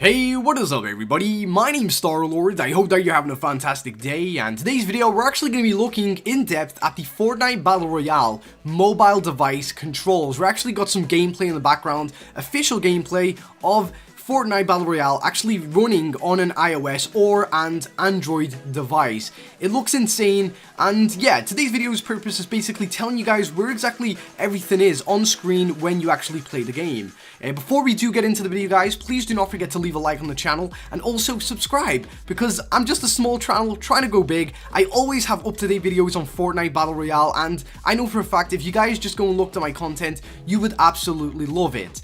Hey, what is up everybody? My name's Star-Lord, I hope that you're having a fantastic day, and today's video we're actually going to be looking in depth at the Fortnite Battle Royale mobile device controls. We actually got some gameplay in the background, official gameplay of Fortnite Battle Royale actually running on an iOS or an Android device. It looks insane, and yeah, today's video's purpose is basically telling you guys where exactly everything is on screen when you actually play the game. Before we do get into the video guys, please do not forget to leave a like on the channel and also subscribe, because I'm just a small channel trying to go big. I always have up-to-date videos on Fortnite Battle Royale, and I know for a fact if you guys just go and look at my content, you would absolutely love it.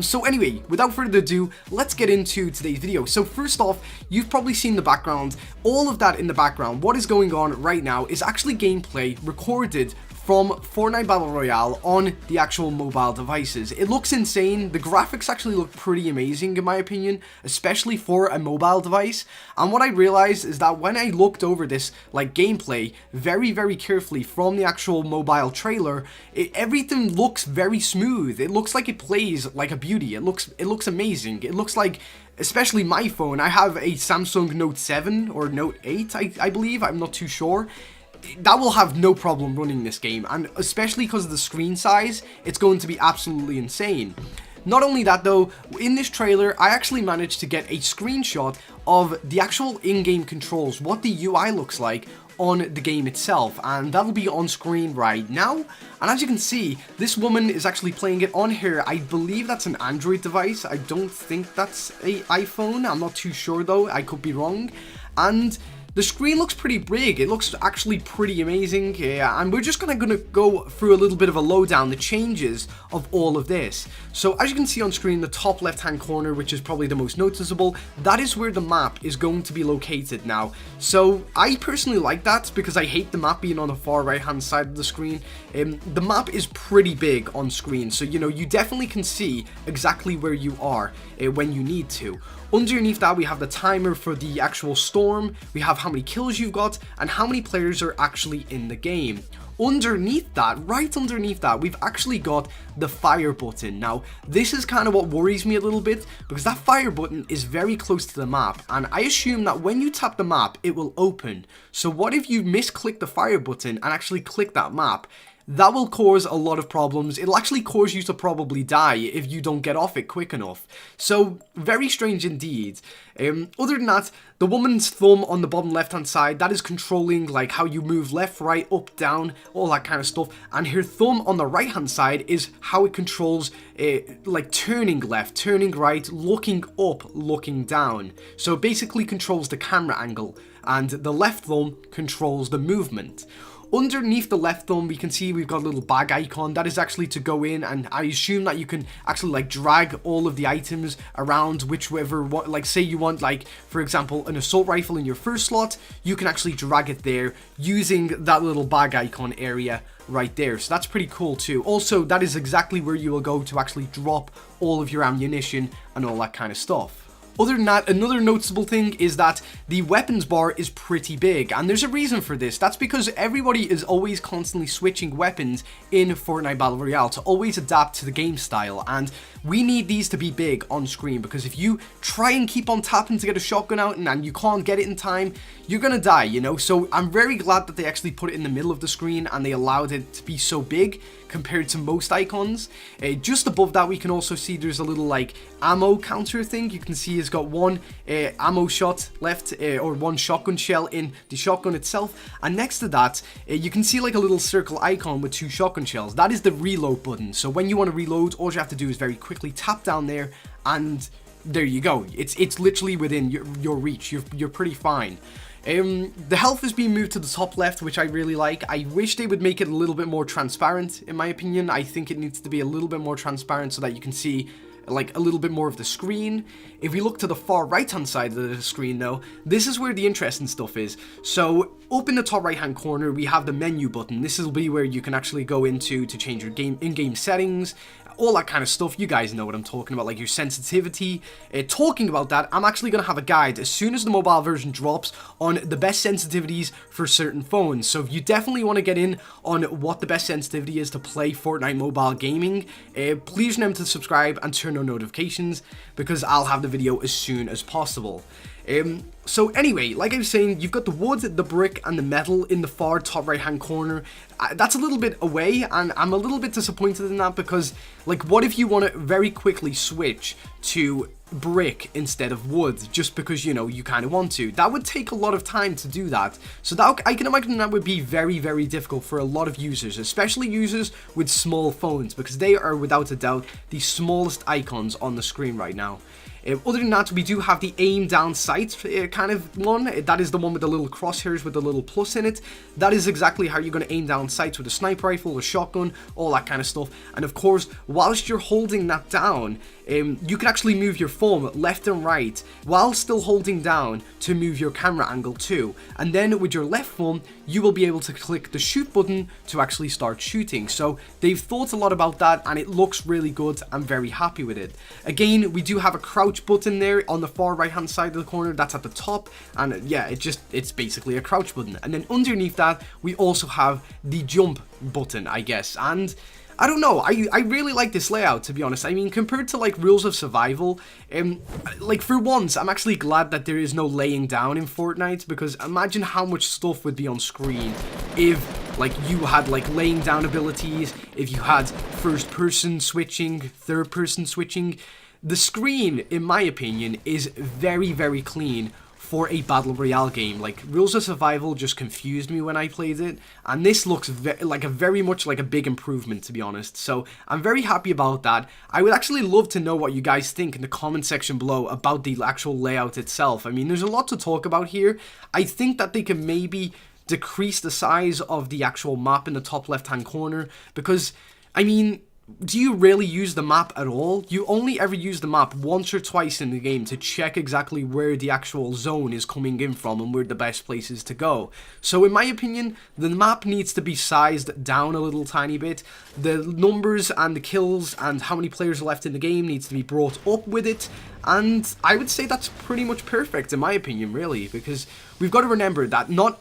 So anyway, without further ado, let's get into today's video. So first off, you've probably seen the background. All of that in the background, what is going on right now is actually gameplay recorded from Fortnite Battle Royale on the actual mobile devices. It looks insane. The graphics actually look pretty amazing in my opinion, especially for a mobile device. And what I realized is that when I looked over this like gameplay very carefully from the actual mobile trailer, everything looks very smooth. It looks like it plays like a beauty. It looks amazing. It looks like, especially my phone, I have a Samsung Note 7 or Note 8 I believe, I'm not too sure. That will have no problem running this game, and especially because of the screen size, it's going to be absolutely insane. Not only that though, in this trailer, I actually managed to get a screenshot of the actual in-game controls, what the UI looks like on the game itself, and that'll be on screen right now. And as you can see, this woman is actually playing it on her, I believe that's an Android device. I don't think that's an iPhone, I'm not too sure though, I could be wrong. And the screen looks pretty big. It looks actually pretty amazing, and we're just gonna go through a little bit of a lowdown, the changes of all of this. So as you can see on screen, the top left hand corner, which is probably the most noticeable, that is where the map is going to be located now. So I personally like that because I hate the map being on the far right hand side of the screen. The map is pretty big on screen, so you know, you definitely can see exactly where you are when you need to. Underneath that, we have the timer for the actual storm, we have how many kills you've got, and how many players are actually in the game. Underneath that, right underneath that, we've actually got the fire button. Now, this is kind of what worries me a little bit, because that fire button is very close to the map, and I assume that when you tap the map, it will open. So what if you misclick the fire button and actually click that map? That will cause a lot of problems. It'll actually cause you to probably die if you don't get off it quick enough. So, very strange indeed. Other than that, the woman's thumb on the bottom left hand side, that is controlling like how you move left, right, up, down, all that kind of stuff. And her thumb on the right hand side is how it controls like turning left, turning right, looking up, looking down. So it basically controls the camera angle, and the left thumb controls the movement. Underneath the left thumb, we can see we've got a little bag icon. That is actually to go in, and I assume that you can actually like drag all of the items around whichever, like say you want, like for example, an assault rifle in your first slot, you can actually drag it there using that little bag icon area right there. So that's pretty cool too. Also, that is exactly where you will go to actually drop all of your ammunition and all that kind of stuff. Other than that, another noticeable thing is that the weapons bar is pretty big, and there's a reason for this. That's because everybody is always constantly switching weapons in Fortnite Battle Royale to always adapt to the game style, and we need these to be big on screen, because if you try and keep on tapping to get a shotgun out and you can't get it in time, you're gonna die, you know? So I'm very glad that they actually put it in the middle of the screen and they allowed it to be so big compared to most icons. Just above that, we can also see there's a little like ammo counter thing. You can see it's got one ammo shot left, or one shotgun shell in the shotgun itself, and next to that you can see like a little circle icon with 2 shotgun shells. That is the reload button. So when you want to reload, all you have to do is very quickly tap down there, and there you go. It's literally within your reach. You're pretty fine. The health is being moved to the top left, which I really like. I wish they would make it a little bit more transparent, in my opinion. I think it needs to be a little bit more transparent so that you can see like a little bit more of the screen. If we look to the far right hand side of the screen though, this is where the interesting stuff is. So up in the top right hand corner, we have the menu button. This will be where you can actually go into to change your in-game settings. all that kind of stuff. You guys know what I'm talking about, like your sensitivity. Talking about that, I'm actually going to have a guide as soon as the mobile version drops on the best sensitivities for certain phones. So if you definitely want to get in on what the best sensitivity is to play Fortnite Mobile gaming, please remember to subscribe and turn on notifications, because I'll have the video as soon as possible. So anyway, like I was saying, you've got the wood, the brick, and the metal in the far top right hand corner. That's a little bit away, and I'm a little bit disappointed in that, because like, what if you want to very quickly switch to brick instead of wood, just because, you know, you kind of want to? That would take a lot of time to do that. So that, I can imagine that would be very, very difficult for a lot of users, especially users with small phones, because they are without a doubt the smallest icons on the screen right now. Other than that, we do have the aim down sight kind of one. That is the one with the little crosshairs with the little plus in it. That is exactly how you're going to aim down sights with a sniper rifle, a shotgun, all that kind of stuff. And of course, whilst you're holding that down, you can actually move your thumb left and right while still holding down to move your camera angle too. And then with your left thumb, you will be able to click the shoot button to actually start shooting. So they've thought a lot about that, and it looks really good. I'm very happy with it. Again, we do have a crouch button there on the far right hand side of the corner. That's at the top, and yeah, it's basically a crouch button. And then underneath that, we also have the jump button, I guess. And I don't know, I really like this layout, to be honest. I mean, compared to like Rules of Survival, like for once, I'm actually glad that there is no laying down in Fortnite, because imagine how much stuff would be on screen if like you had like laying down abilities, if you had first person switching, third person switching. The screen, in my opinion, is very, very clean for a battle royale game. Like, Rules of Survival just confused me when I played it, and this looks very much like a big improvement, to be honest. So I'm very happy about that. I would actually love to know what you guys think in the comment section below about the actual layout itself. I mean, there's a lot to talk about here. I think that they can maybe decrease the size of the actual map in the top left hand corner, because, I mean, do you really use the map at all? You only ever use the map once or twice in the game to check exactly where the actual zone is coming in from and where the best place is to go. So in my opinion, the map needs to be sized down a little tiny bit. The numbers and the kills and how many players are left in the game needs to be brought up with it. And I would say that's pretty much perfect in my opinion, really, because we've got to remember that not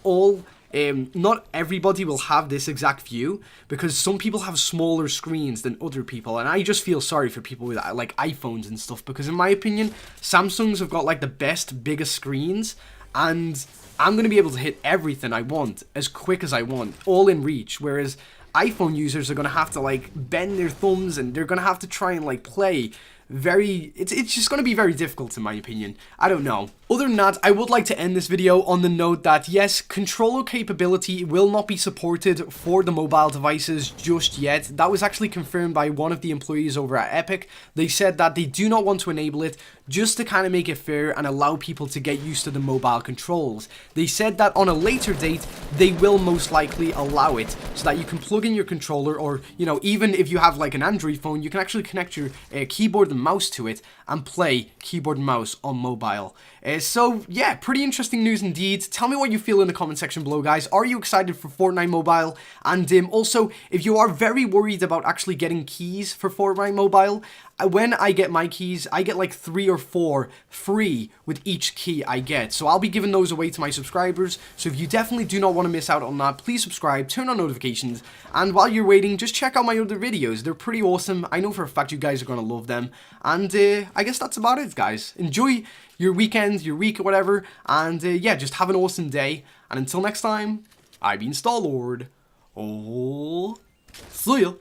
everybody will have this exact view, because some people have smaller screens than other people, and I just feel sorry for people with like iPhones and stuff, because in my opinion, Samsungs have got like the biggest screens, and I'm going to be able to hit everything I want as quick as I want, all in reach, whereas iPhone users are going to have to like bend their thumbs, and they're going to have to try and like play it's just going to be very difficult in my opinion. I don't know. Other than that, I would like to end this video on the note that yes, controller capability will not be supported for the mobile devices just yet. That was actually confirmed by one of the employees over at Epic. They said that they do not want to enable it just to kind of make it fair and allow people to get used to the mobile controls. They said that on a later date, they will most likely allow it so that you can plug in your controller, or, you know, even if you have like an Android phone, you can actually connect your keyboard and mouse to it and play keyboard and mouse on mobile. So yeah, pretty interesting news indeed. Tell me what you feel in the comment section below, guys. Are you excited for Fortnite Mobile? And also, if you are very worried about actually getting keys for Fortnite Mobile, when I get my keys, I get like 3 or 4 free with each key I get. So I'll be giving those away to my subscribers. So if you definitely do not want to miss out on that, please subscribe, turn on notifications, and while you're waiting, just check out my other videos. They're pretty awesome. I know for a fact you guys are going to love them. And I guess that's about it, guys. Enjoy your weekend, your week, or whatever. And yeah, just have an awesome day. And until next time, I've been Star-Lord. Oh, see ya.